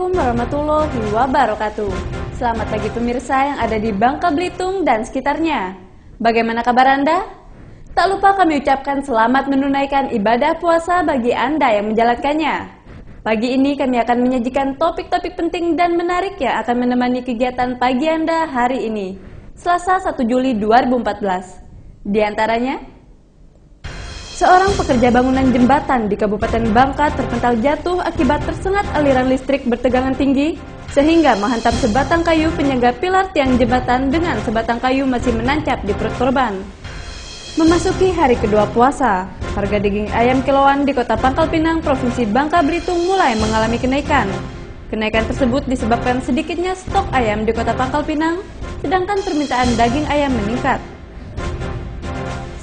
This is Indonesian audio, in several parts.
Assalamualaikum warahmatullahi wabarakatuh. Selamat pagi pemirsa yang ada di Bangka Belitung dan sekitarnya. Bagaimana kabar Anda? Tak lupa kami ucapkan selamat menunaikan ibadah puasa bagi Anda yang menjalankannya. Pagi ini kami akan menyajikan topik-topik penting dan menarik yang akan menemani kegiatan pagi Anda hari ini, Selasa 1 Juli 2014. Di antaranya, seorang pekerja bangunan jembatan di Kabupaten Bangka terpental jatuh akibat tersengat aliran listrik bertegangan tinggi sehingga menghantam sebatang kayu penyangga pilar tiang jembatan dengan sebatang kayu masih menancap di perut korban. Memasuki hari kedua puasa, harga daging ayam kiloan di Kota Pangkal Pinang, Provinsi Bangka Belitung mulai mengalami kenaikan. Kenaikan tersebut disebabkan sedikitnya stok ayam di Kota Pangkal Pinang, sedangkan permintaan daging ayam meningkat.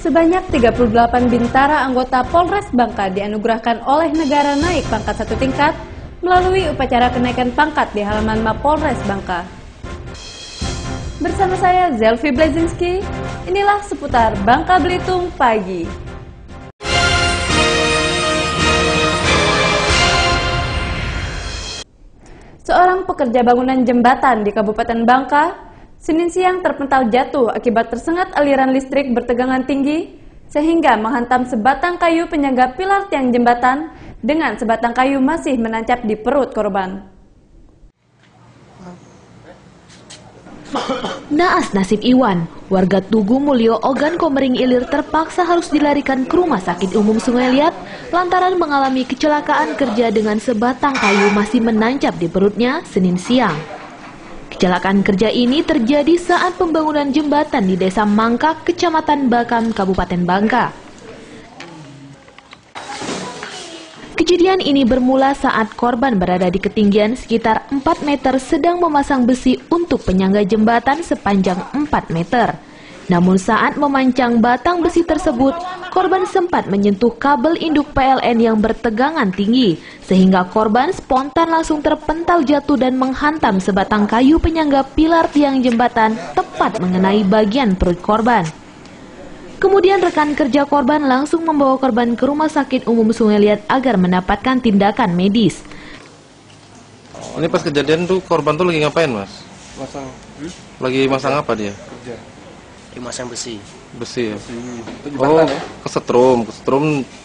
Sebanyak 38 bintara anggota Polres Bangka dianugerahkan oleh negara naik pangkat 1 tingkat melalui upacara kenaikan pangkat di halaman Mapolres Bangka. Bersama saya Zelvi Blazinski, inilah seputar Bangka Belitung pagi. Seorang pekerja bangunan jembatan di Kabupaten Bangka Senin siang terpental jatuh akibat tersengat aliran listrik bertegangan tinggi sehingga menghantam sebatang kayu penyangga pilar tiang jembatan dengan sebatang kayu masih menancap di perut korban. Naas nasib Iwan, warga Tugu Mulyo Ogan Komering Ilir terpaksa harus dilarikan ke Rumah Sakit Umum Sungai Liat lantaran mengalami kecelakaan kerja dengan sebatang kayu masih menancap di perutnya Senin siang. Kecelakaan kerja ini terjadi saat pembangunan jembatan di Desa Mangkak, Kecamatan Bakam, Kabupaten Bangka. Kejadian ini bermula saat korban berada di ketinggian sekitar 4 meter sedang memasang besi untuk penyangga jembatan sepanjang 4 meter. Namun saat memancang batang besi tersebut, korban sempat menyentuh kabel induk PLN yang bertegangan tinggi, sehingga korban spontan langsung terpental jatuh dan menghantam sebatang kayu penyangga pilar tiang jembatan tepat mengenai bagian perut korban. Kemudian rekan kerja korban langsung membawa korban ke Rumah Sakit Umum Sungai Liat agar mendapatkan tindakan medis. Ini pas kejadian tuh korban tuh lagi ngapain, Mas? Masang. Lagi masang apa dia? Kerja. Masang besi. Besi ya? Itu Oh, ya? kesetrum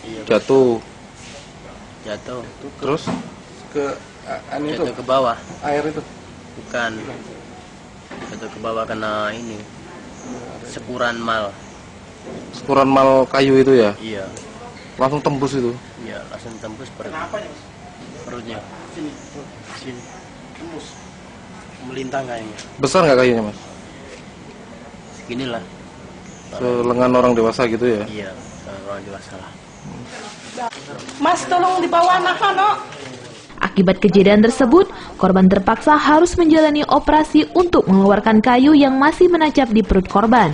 Iya, jatuh. Jatuh. Terus? Ke itu Jatuh ke bawah. air itu. Bukan. Jatuh ke bawah kena ini. Sekuran mal. Sekuran mal kayu itu ya? Iya. Langsung tembus itu? Iya, langsung tembus perutnya. Sini. Tembus. Melintang kayaknya. Besar nggak kayunya, Mas? Seginilah. Selengan orang dewasa gitu ya? Iya, orang dewasa lah. Mas, tolong dibawa no. Akibat kejadian tersebut, korban terpaksa harus menjalani operasi untuk mengeluarkan kayu yang masih menancap di perut korban.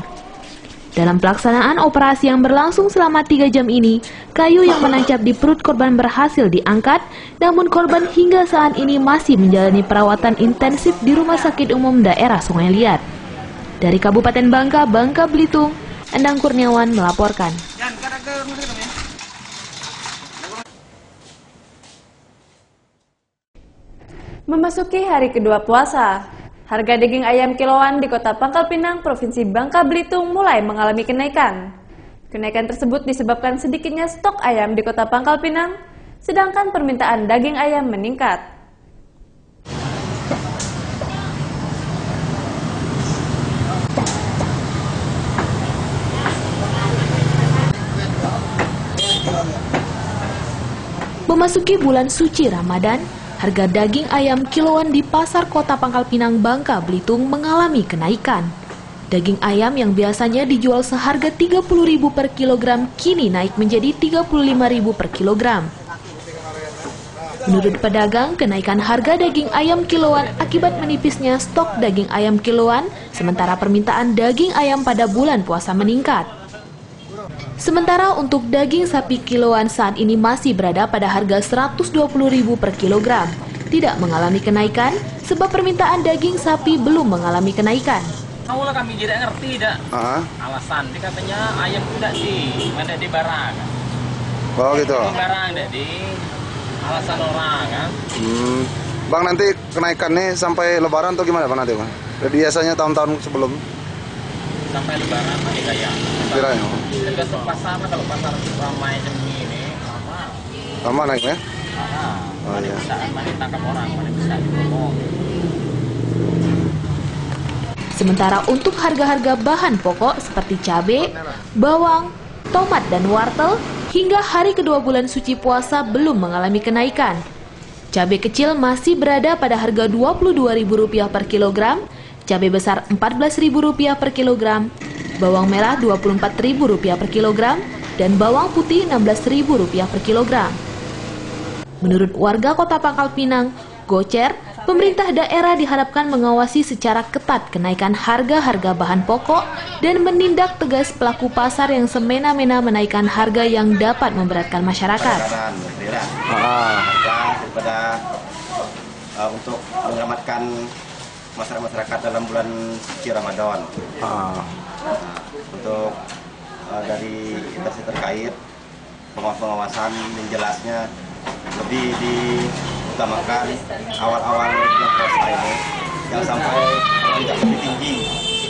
Dalam pelaksanaan operasi yang berlangsung selama 3 jam ini, kayu yang menancap di perut korban berhasil diangkat, namun korban hingga saat ini masih menjalani perawatan intensif di Rumah Sakit Umum Daerah Sungai Liat. Dari Kabupaten Bangka, Bangka Belitung, Endang Kurniawan melaporkan. Memasuki hari kedua puasa, harga daging ayam kiloan di Kota Pangkal Pinang, Provinsi Bangka Belitung mulai mengalami kenaikan. Kenaikan tersebut disebabkan sedikitnya stok ayam di Kota Pangkal Pinang, sedangkan permintaan daging ayam meningkat. Memasuki bulan suci Ramadan, harga daging ayam kiloan di pasar Kota Pangkal Pinang, Bangka Belitung mengalami kenaikan. Daging ayam yang biasanya dijual seharga Rp30.000 per kilogram kini naik menjadi Rp35.000 per kilogram. Menurut pedagang, kenaikan harga daging ayam kiloan akibat menipisnya stok daging ayam kiloan, sementara permintaan daging ayam pada bulan puasa meningkat. Sementara untuk daging sapi kiloan saat ini masih berada pada harga Rp120.000 per kilogram. Tidak mengalami kenaikan sebab permintaan daging sapi belum mengalami kenaikan. Awalnya kami tidak ngerti alasan. Dia katanya ayam tidak di barang. Oh gitu. Di barang tidak di alasan orang kan. Bang, nanti kenaikannya sampai Lebaran atau gimana Bang nanti Bang? Biasanya tahun-tahun sebelum Sampai Lebaran masih kayak. kiranya. Tergantung pasar, kalau pasar ramai seperti ini Lama naiknya? mana bisa, mana tangkap orang, mana bisa dibohong. Sementara untuk harga-harga bahan pokok seperti cabai, bawang, tomat, dan wortel, hingga hari kedua bulan suci puasa belum mengalami kenaikan. Cabai kecil masih berada pada harga Rp22.000 per kilogram, cabai besar Rp14.000 per kilogram, bawang merah Rp24.000 per kilogram, dan bawang putih Rp16.000 per kilogram. Menurut warga Kota Pangkal Pinang, Gocer, pemerintah daerah diharapkan mengawasi secara ketat kenaikan harga-harga bahan pokok dan menindak tegas pelaku pasar yang semena-mena menaikkan harga yang dapat memberatkan masyarakat. Daripada untuk menyelamatkan masyarakat dalam bulan suci Ramadan. Untuk dari instansi terkait pengawasan dan jelasnya lebih diutamakan awal-awal yang puasa ini yang sampai tidak lebih tinggi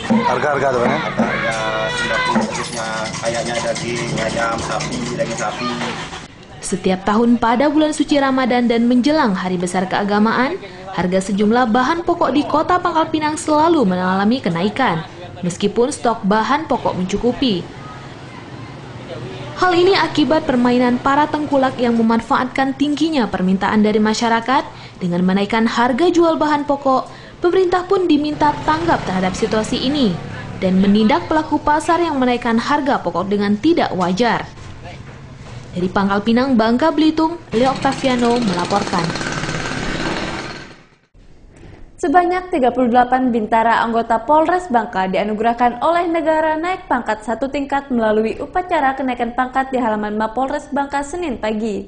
Harga-harga tuh ya? Harga sembako khususnya kayaknya daging ayam, daging sapi. Setiap tahun pada bulan suci Ramadan dan menjelang hari besar keagamaan, harga sejumlah bahan pokok di Kota Pangkal Pinang selalu mengalami kenaikan, meskipun stok bahan pokok mencukupi. Hal ini akibat permainan para tengkulak yang memanfaatkan tingginya permintaan dari masyarakat dengan menaikkan harga jual bahan pokok. Pemerintah pun diminta tanggap terhadap situasi ini dan menindak pelaku pasar yang menaikkan harga pokok dengan tidak wajar. Dari Pangkal Pinang, Bangka Belitung, Leo Octaviano melaporkan. Sebanyak 38 bintara anggota Polres Bangka dianugerahkan oleh negara naik pangkat 1 tingkat melalui upacara kenaikan pangkat di halaman Mapolres Bangka Senin pagi.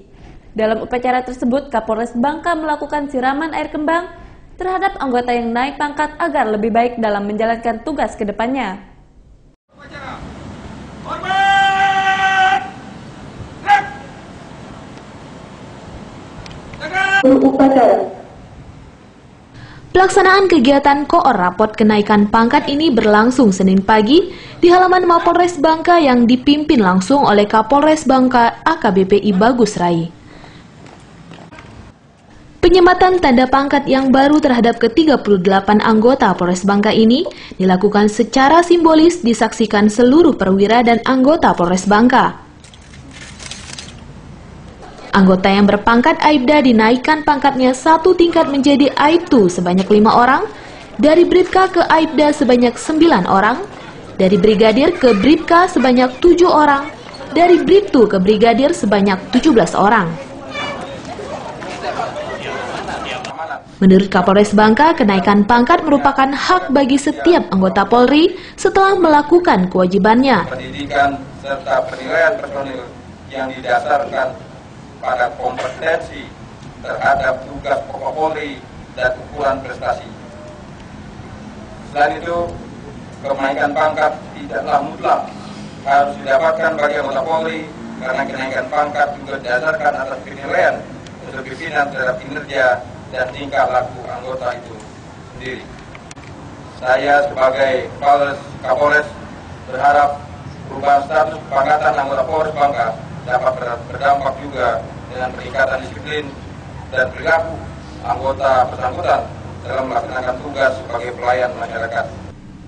Dalam upacara tersebut, Kapolres Bangka melakukan siraman air kembang terhadap anggota yang naik pangkat agar lebih baik dalam menjalankan tugas ke depannya. Pelaksanaan kegiatan koor rapot kenaikan pangkat ini berlangsung Senin pagi di halaman Mapolres Bangka yang dipimpin langsung oleh Kapolres Bangka AKBP I Bagus Rai. Penyematan tanda pangkat yang baru terhadap ke-38 anggota Polres Bangka ini dilakukan secara simbolis disaksikan seluruh perwira dan anggota Polres Bangka. Anggota yang berpangkat Aibda dinaikkan pangkatnya 1 tingkat menjadi Aibtu sebanyak 5 orang, dari Bribka ke Aibda sebanyak 9 orang, dari Brigadir ke Bribka sebanyak 7 orang, dari Bribtu ke Brigadir sebanyak 17 orang. Menurut Kapolres Bangka, kenaikan pangkat merupakan hak bagi setiap anggota Polri setelah melakukan kewajibannya. Pendidikan serta penilaian personil yang didasarkan pada kompetensi terhadap tugas pokok Polri dan ukuran prestasi. Selain itu, kenaikan pangkat tidaklah mutlak harus didapatkan bagi anggota Polri karena kenaikan pangkat juga didasarkan atas penilaian unsur pimpinan terhadap kinerja dan tingkah laku anggota itu sendiri. Saya sebagai Kapolres berharap perubahan status kepangkatan anggota Polres Bangka dapat berdampak juga dengan peningkatan disiplin dan perilaku anggota bersangkutan dalam melaksanakan tugas sebagai pelayan masyarakat.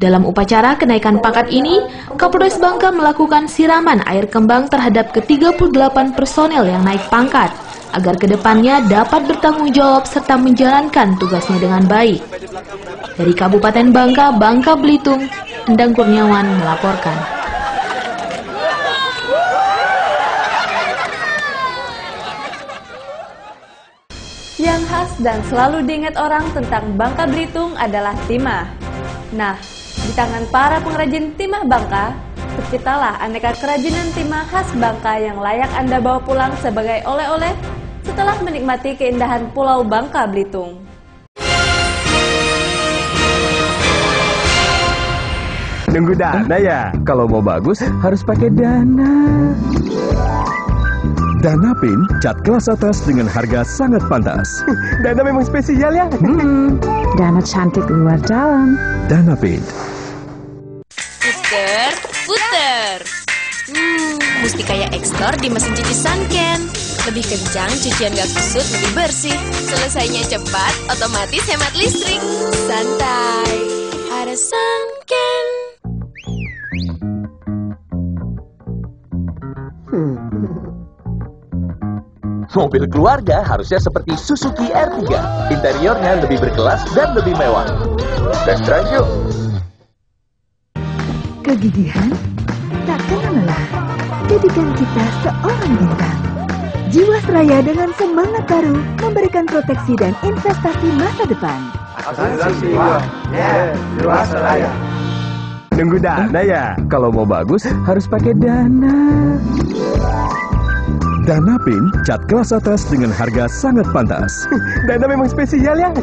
Dalam upacara kenaikan pangkat ini, Kapolres Bangka melakukan siraman air kembang terhadap ke-38 personel yang naik pangkat, agar kedepannya dapat bertanggung jawab serta menjalankan tugasnya dengan baik. Dari Kabupaten Bangka, Bangka Belitung, Endang Kurniawan melaporkan. Yang khas dan selalu diingat orang tentang Bangka Belitung adalah timah. Nah, di tangan para pengrajin timah Bangka, terciptalah aneka kerajinan timah khas Bangka yang layak Anda bawa pulang sebagai oleh-oleh setelah menikmati keindahan Pulau Bangka Belitung. Nunggu dana ya? Kalau mau bagus harus pakai dana. Danapin, cat kelas atas dengan harga sangat pantas. Dana memang spesial ya. Dana cantik luar dalam. Danapin. Puter. Mesti kayak Extor di mesin cuci Sunken. Lebih kencang, cucian gak kusut, lebih bersih. Selesainya cepat, otomatis hemat listrik. Santai, ada Sunken. Mobil keluarga harusnya seperti Suzuki R3. Interiornya lebih berkelas dan lebih mewah. Test drive yuk. Kegigihan tak kenal lelah. Jadikan kita seorang bintang. Jiwasraya dengan semangat baru memberikan proteksi dan investasi masa depan. Asuransi Jiwasraya. Nunggu dana ya? Kalau mau bagus harus pakai dana. Danapin, cat kelas atas dengan harga sangat pantas. Dana memang spesial ya.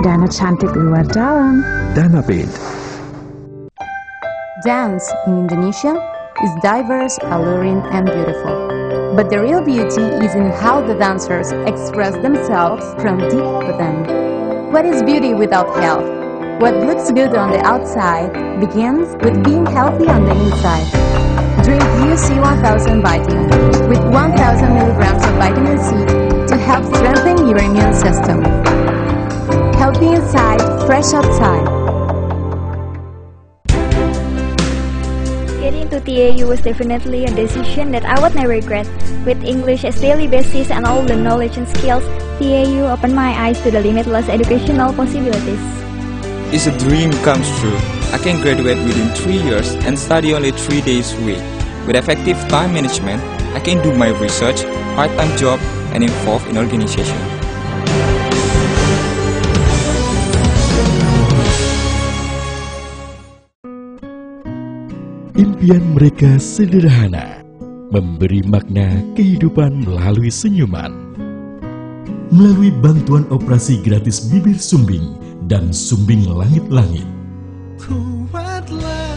Dana cantik luar dalam. Danapin. Dance in Indonesia is diverse, alluring, and beautiful. But the real beauty is in how the dancers express themselves from deep within. What is beauty without health? What looks good on the outside begins with being healthy on the inside. Drink UC 1000 vitamin with 1000 milligrams of vitamin C to help strengthen your immune system. Healthy inside, fresh outside. Getting into TAU was definitely a decision that I would never regret. With English as daily basis and all the knowledge and skills, TAU opened my eyes to the limitless educational possibilities. It's a dream comes true. I can graduate within 3 years and study only 3 days a week. With effective time management, I can do my research, part-time job, and involve in organization. Impian mereka sederhana, memberi makna kehidupan melalui senyuman. Melalui bantuan operasi gratis bibir sumbing dan sumbing langit-langit.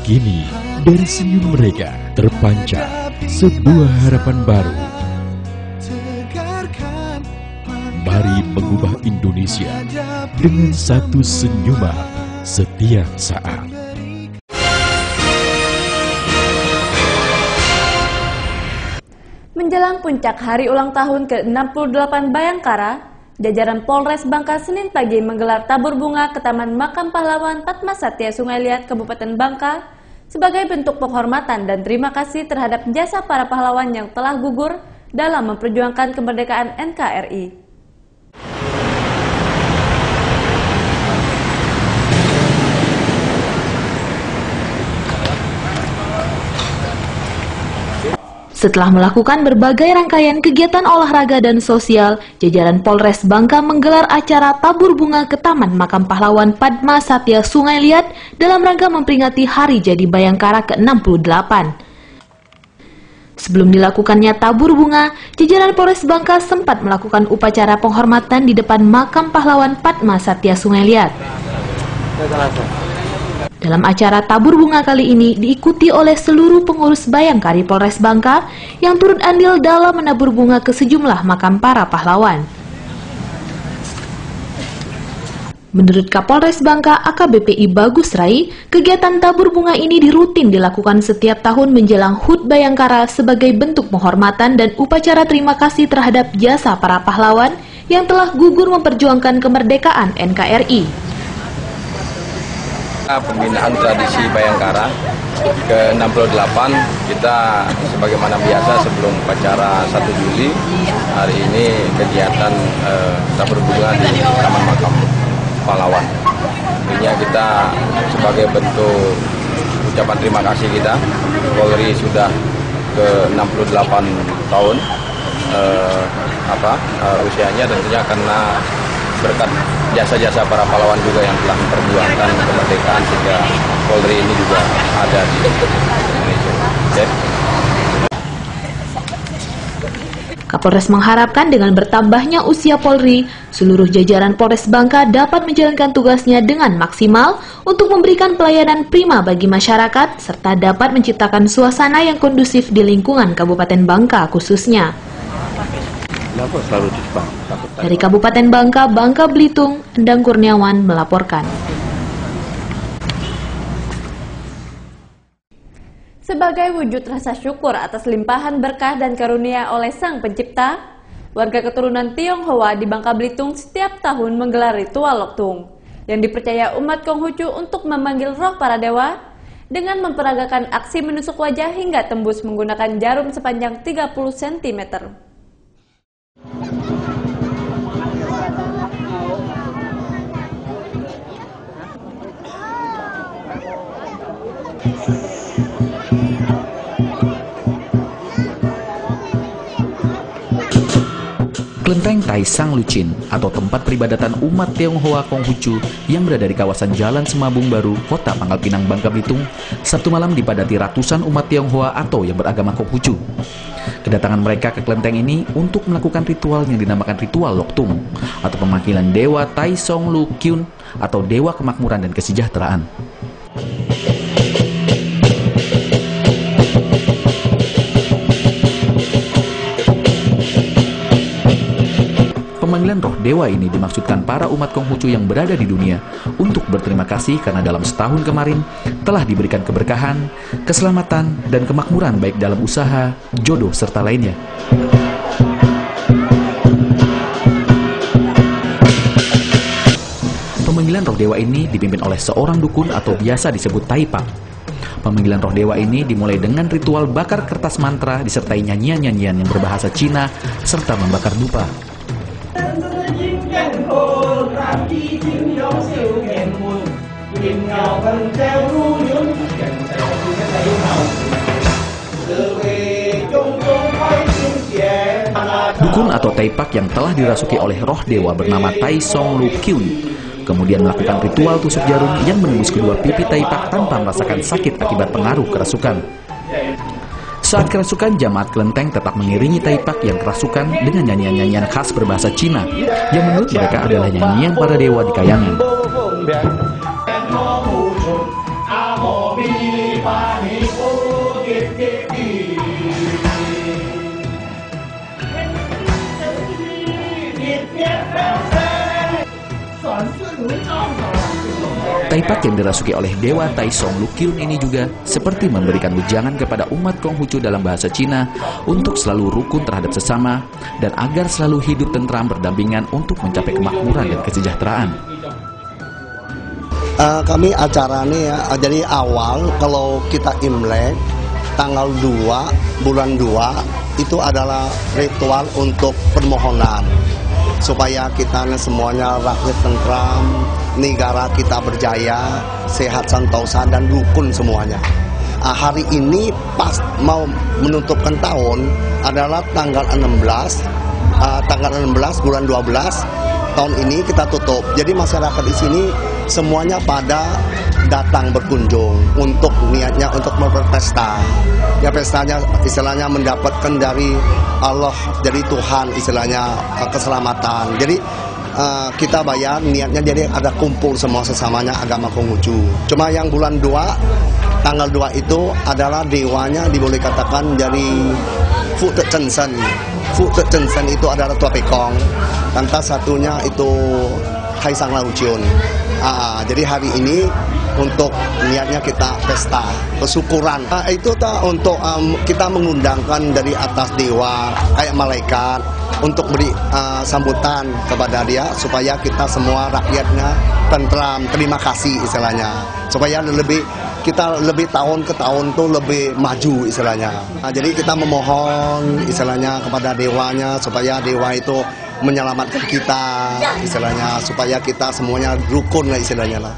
Kini, dari senyum mereka terpancar sebuah harapan baru. Mari mengubah Indonesia dengan satu senyuman setiap saat. Menjelang puncak hari ulang tahun ke-68 Bayangkara, jajaran Polres Bangka Senin pagi menggelar tabur bunga ke Taman Makam Pahlawan Padmasatya Sungai Liat, Kabupaten Bangka, sebagai bentuk penghormatan dan terima kasih terhadap jasa para pahlawan yang telah gugur dalam memperjuangkan kemerdekaan NKRI. Setelah melakukan berbagai rangkaian kegiatan olahraga dan sosial, jajaran Polres Bangka menggelar acara tabur bunga ke Taman Makam Pahlawan Padmasatya Sungai Liat dalam rangka memperingati Hari Jadi Bayangkara ke-68. Sebelum dilakukannya tabur bunga, jajaran Polres Bangka sempat melakukan upacara penghormatan di depan Makam Pahlawan Padmasatya Sungai Liat. Dalam acara tabur bunga kali ini diikuti oleh seluruh pengurus Bayangkari Polres Bangka yang turut andil dalam menabur bunga ke sejumlah makam para pahlawan. Menurut Kapolres Bangka AKBP Bagus Rai, kegiatan tabur bunga ini dirutin dilakukan setiap tahun menjelang HUT Bayangkara sebagai bentuk penghormatan dan upacara terima kasih terhadap jasa para pahlawan yang telah gugur memperjuangkan kemerdekaan NKRI. Pembinaan tradisi Bayangkara ke-68 kita sebagaimana biasa sebelum upacara 1 Juli hari ini kegiatan tabur bunga di Taman Makam Pahlawan. Intinya kita sebagai bentuk ucapan terima kasih kita, Polri sudah ke-68 tahun usianya, tentunya karena berkat jasa-jasa para pahlawan juga yang telah memperjuangkan kemerdekaan sehingga Polri ini juga ada di Indonesia. Okay. Kapolres mengharapkan dengan bertambahnya usia Polri, seluruh jajaran Polres Bangka dapat menjalankan tugasnya dengan maksimal untuk memberikan pelayanan prima bagi masyarakat serta dapat menciptakan suasana yang kondusif di lingkungan Kabupaten Bangka khususnya. Kenapa selalu di Jepang? Dari Kabupaten Bangka Belitung, Endang Kurniawan melaporkan. Sebagai wujud rasa syukur atas limpahan berkah dan karunia oleh Sang Pencipta, warga keturunan Tionghoa di Bangka Belitung setiap tahun menggelar ritual Loktung, yang dipercaya umat Konghucu untuk memanggil roh para dewa dengan memperagakan aksi menusuk wajah hingga tembus menggunakan jarum sepanjang 30 cm. Kelenteng Taisang Lucin atau tempat peribadatan umat Tionghoa Konghucu yang berada di kawasan Jalan Semabung Baru, Kota Pangkal Pinang, Bangka Belitung, Sabtu malam dipadati ratusan umat Tionghoa atau yang beragama Konghucu. Kedatangan mereka ke kelenteng ini untuk melakukan ritual yang dinamakan ritual Loktung atau pemanggilan Dewa Taisong Lu Kyun atau Dewa Kemakmuran dan Kesejahteraan. Pemanggilan roh dewa ini dimaksudkan para umat Konghucu yang berada di dunia untuk berterima kasih karena dalam setahun kemarin telah diberikan keberkahan, keselamatan, dan kemakmuran baik dalam usaha, jodoh, serta lainnya. Pemanggilan roh dewa ini dipimpin oleh seorang dukun atau biasa disebut Taipak. Pemanggilan roh dewa ini dimulai dengan ritual bakar kertas mantra disertai nyanyian-nyanyian yang berbahasa Cina serta membakar dupa. Dukun atau Taipak yang telah dirasuki oleh roh dewa bernama Taisong Lu Kyun kemudian melakukan ritual tusuk jarum yang menembus kedua pipi Taipak tanpa merasakan sakit akibat pengaruh kerasukan. Saat kerasukan, jamaat kelenteng tetap mengiringi Taipak yang kerasukan dengan nyanyian-nyanyian khas berbahasa Cina yang menurut mereka adalah nyanyian para dewa di kayangan. Taipak yang dirasuki oleh Dewa Taisong Lu Kyun ini juga seperti memberikan wejangan kepada umat Konghucu dalam bahasa Cina untuk selalu rukun terhadap sesama dan agar selalu hidup tentram berdampingan untuk mencapai kemakmuran dan kesejahteraan. Kami acara ini ya, jadi awal kalau kita Imlek tanggal 2 bulan 2 itu adalah ritual untuk permohonan supaya kita semuanya rakyat tentram, negara kita berjaya, sehat sentosa dan rukun semuanya. Hari ini pas mau menutupkan tahun adalah tanggal 16 bulan 12 tahun ini kita tutup. Jadi masyarakat di sini semuanya pada datang berkunjung untuk niatnya untuk berpesta. Ya pestanya istilahnya mendapatkan dari Allah, dari Tuhan istilahnya keselamatan. Jadi kita bayar niatnya jadi ada kumpul semua sesamanya agama Konghucu. Cuma yang bulan 2 tanggal 2 itu adalah dewanya diboleh katakan dari Fu Te Chen Sen. Fu Te Chen Sen itu adalah Tua Pekong. Lantas satunya itu Taisang Lucin. Jadi hari ini untuk niatnya kita pesta kesyukuran. Itu untuk kita mengundangkan dari atas dewa kayak malaikat untuk beri sambutan kepada dia supaya kita semua rakyatnya tentram, terima kasih istilahnya, supaya kita lebih tahun ke tahun tuh lebih maju istilahnya. Jadi kita memohon istilahnya kepada dewanya supaya dewa itu menyelamatkan kita istilahnya, supaya kita semuanya rukun lah istilahnya lah.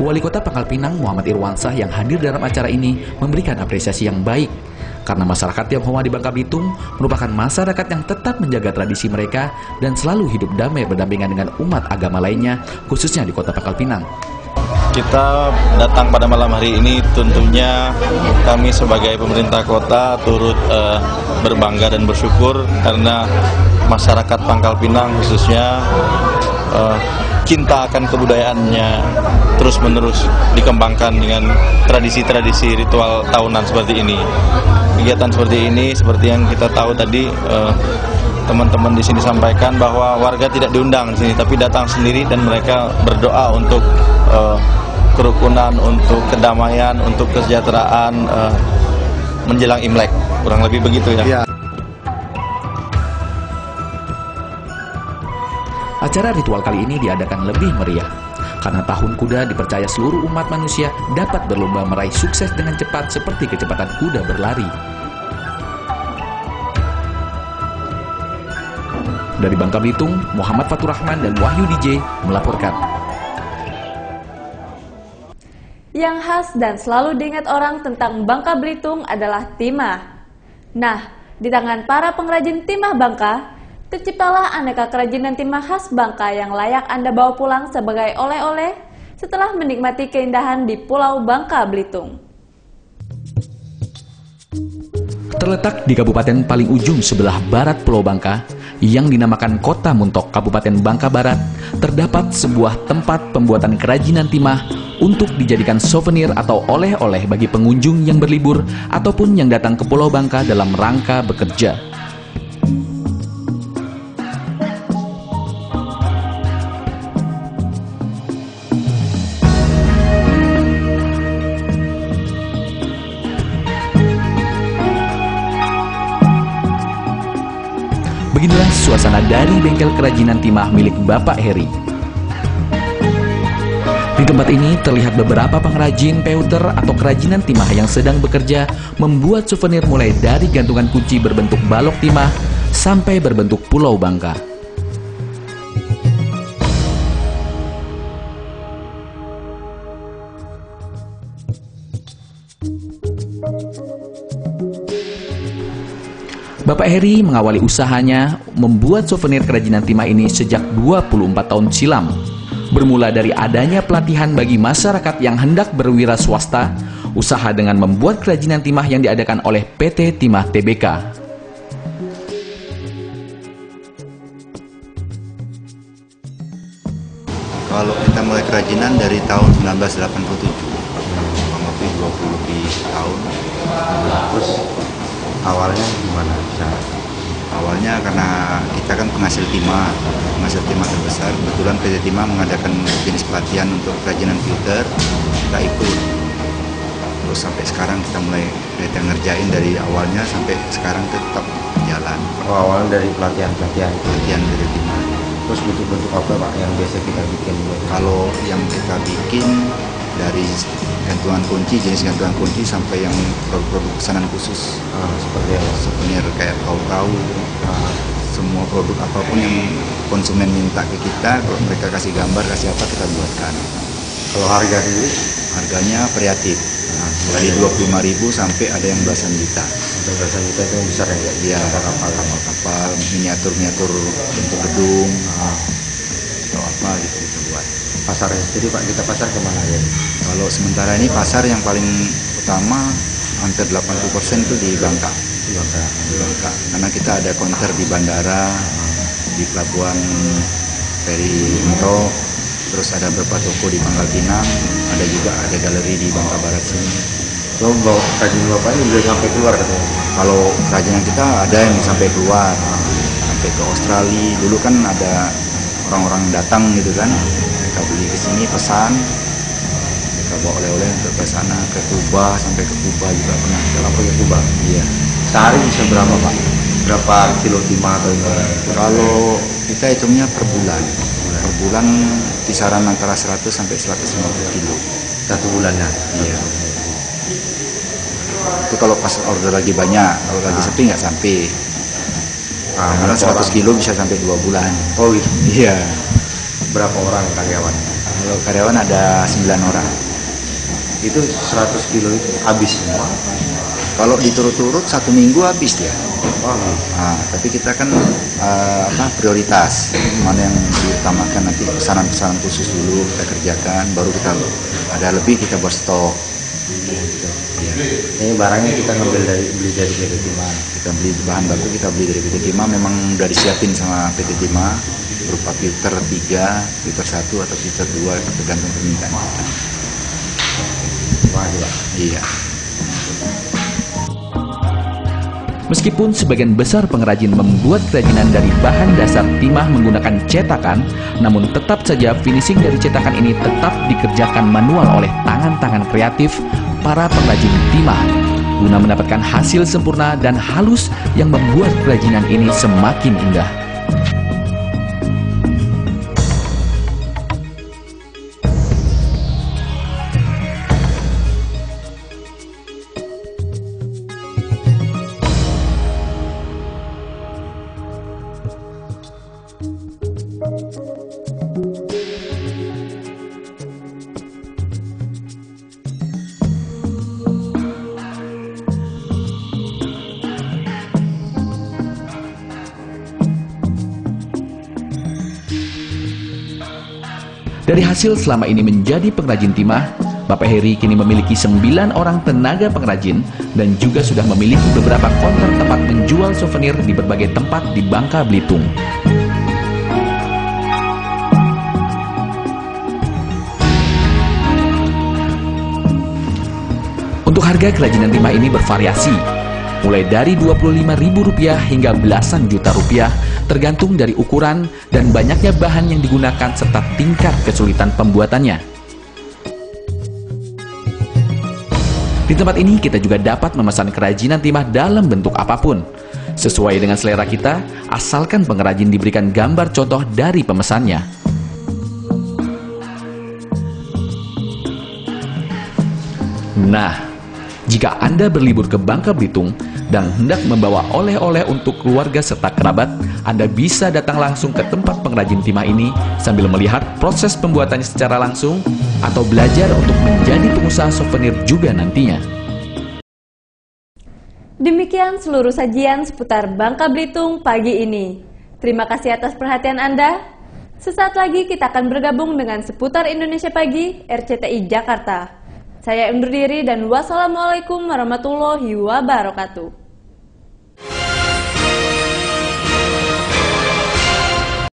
Wali Kota Pangkal Pinang Muhammad Irwansah yang hadir dalam acara ini memberikan apresiasi yang baik karena masyarakat Tionghoa di Bangka Belitung merupakan masyarakat yang tetap menjaga tradisi mereka dan selalu hidup damai berdampingan dengan umat agama lainnya, khususnya di Kota Pangkal Pinang. Kita datang pada malam hari ini tentunya kami sebagai pemerintah kota turut berbangga dan bersyukur karena masyarakat Pangkal Pinang khususnya cinta akan kebudayaannya terus-menerus dikembangkan dengan tradisi-tradisi ritual tahunan seperti ini. Kegiatan seperti ini, seperti yang kita tahu tadi, teman-teman di sini sampaikan bahwa warga tidak diundang di sini, tapi datang sendiri dan mereka berdoa untuk kerukunan, untuk kedamaian, untuk kesejahteraan menjelang Imlek, kurang lebih begitu ya. Acara ritual kali ini diadakan lebih meriah karena Tahun Kuda dipercaya seluruh umat manusia dapat berlomba meraih sukses dengan cepat seperti kecepatan kuda berlari. Dari Bangka Belitung, Muhammad Fatur Rahman dan Wahyu DJ melaporkan. Yang khas dan selalu diingat orang tentang Bangka Belitung adalah timah. Nah, di tangan para pengrajin timah Bangka, terciptalah aneka kerajinan timah khas Bangka yang layak Anda bawa pulang sebagai oleh-oleh setelah menikmati keindahan di Pulau Bangka Belitung. Terletak di kabupaten paling ujung sebelah barat Pulau Bangka, yang dinamakan Kota Muntok, Kabupaten Bangka Barat, terdapat sebuah tempat pembuatan kerajinan timah untuk dijadikan souvenir atau oleh-oleh bagi pengunjung yang berlibur ataupun yang datang ke Pulau Bangka dalam rangka bekerja. Beginilah suasana dari bengkel kerajinan timah milik Bapak Heri. Di tempat ini terlihat beberapa pengrajin pewter atau kerajinan timah yang sedang bekerja membuat souvenir mulai dari gantungan kunci berbentuk balok timah sampai berbentuk Pulau Bangka. Bapak Heri mengawali usahanya membuat souvenir kerajinan timah ini sejak 24 tahun silam. Bermula dari adanya pelatihan bagi masyarakat yang hendak berwira swasta, usaha dengan membuat kerajinan timah yang diadakan oleh PT Timah Tbk. Kalau kita mulai kerajinan dari tahun 1987, kurang lebih 20 lebih tahun. Terus awalnya gimana? Awalnya karena kita kan penghasil timah terbesar. Kebetulan PT Timah mengadakan jenis pelatihan untuk kerajinan pewter, kita ikut. Terus sampai sekarang kita mulai ngerjain dari awalnya sampai sekarang tetap jalan. Oh, awalnya dari pelatihan PT Timah. Terus bentuk-bentuk apa Pak yang biasa kita bikin? Kalau yang kita bikin dari gantungan kunci, jenis gantungan kunci sampai yang produk-produk pesanan khusus, seperti souvenir kayak kau-kau, semua produk apapun yang konsumen minta ke kita, kalau mereka kasih gambar, kasih apa, kita buatkan. Kalau harga sendiri? Harganya variatif, dari 25.000 sampai ada yang belasan juta. Belasan juta itu yang besar ya? Iya, kapal-kapal, miniatur-miniatur bentuk gedung, atau apa gitu kita buat. Pasarnya sendiri Pak, kita pasar kemana ya? Kalau sementara ini pasar yang paling utama hampir 80% itu di Bangka. Di Bangka. Karena kita ada konter di bandara, di pelabuhan Peri Muntok, terus ada beberapa toko di Pangkal Pinang, ada juga ada galeri di Bangka Barat sini. Lo bawa kerajinan Bapak ini udah sampai keluar katanya? Kalau kerajinan kita ada yang sampai keluar, sampai ke Australia. Dulu kan ada orang-orang datang gitu kan, mereka beli ke sini pesan, mereka bawa oleh-oleh untuk ke sana, ke Kuba, sampai ke Kuba juga pernah. Sampai ke Kuba? Iya. Sehari bisa berapa Pak? Berapa kilo timah atau gimana? Kalau kita hitungnya per bulan. Per bulan kisaran antara 100 sampai 150 kilo. Satu bulannya? Iya. Itu kalau pas order lagi banyak, kalau lagi sepi nggak sampai. Kalau 100 kilo bisa sampai 2 bulan. Oh gitu? Iya. Berapa orang karyawan? Kalau karyawan ada 9 orang. Itu 100 kilo itu habis semua. Kalau diturut-turut 1 minggu habis dia. Nah, tapi kita kan prioritas mana yang diutamakan, nanti pesanan-pesanan khusus dulu kita kerjakan, baru kita ada lebih kita buat stok. Ini barangnya kita beli dari PT Timah. Kita beli bahan baku, kita beli dari PT Timah, memang udah disiapin sama PT Timah berupa filter 3, filter 1 atau filter 2 tergantung permintaan kita. Wah, iya. Meskipun sebagian besar pengrajin membuat kerajinan dari bahan dasar timah menggunakan cetakan, namun tetap saja finishing dari cetakan ini tetap dikerjakan manual oleh tangan-tangan kreatif para pengrajin timah, guna mendapatkan hasil sempurna dan halus yang membuat kerajinan ini semakin indah. Dari hasil selama ini menjadi pengrajin timah, Bapak Heri kini memiliki 9 orang tenaga pengrajin dan juga sudah memiliki beberapa counter tempat menjual souvenir di berbagai tempat di Bangka Belitung. Untuk harga kerajinan timah ini bervariasi, mulai dari Rp25.000 hingga belasan juta rupiah, tergantung dari ukuran dan banyaknya bahan yang digunakan serta tingkat kesulitan pembuatannya. Di tempat ini kita juga dapat memesan kerajinan timah dalam bentuk apapun, sesuai dengan selera kita, asalkan pengrajin diberikan gambar contoh dari pemesannya. Nah, jika Anda berlibur ke Bangka Belitung dan hendak membawa oleh-oleh untuk keluarga serta kerabat, Anda bisa datang langsung ke tempat pengrajin timah ini sambil melihat proses pembuatannya secara langsung atau belajar untuk menjadi pengusaha souvenir juga nantinya. Demikian seluruh sajian seputar Bangka Belitung pagi ini. Terima kasih atas perhatian Anda. Sesaat lagi kita akan bergabung dengan Seputar Indonesia Pagi RCTI Jakarta. Saya undur diri dan wassalamualaikum warahmatullahi wabarakatuh.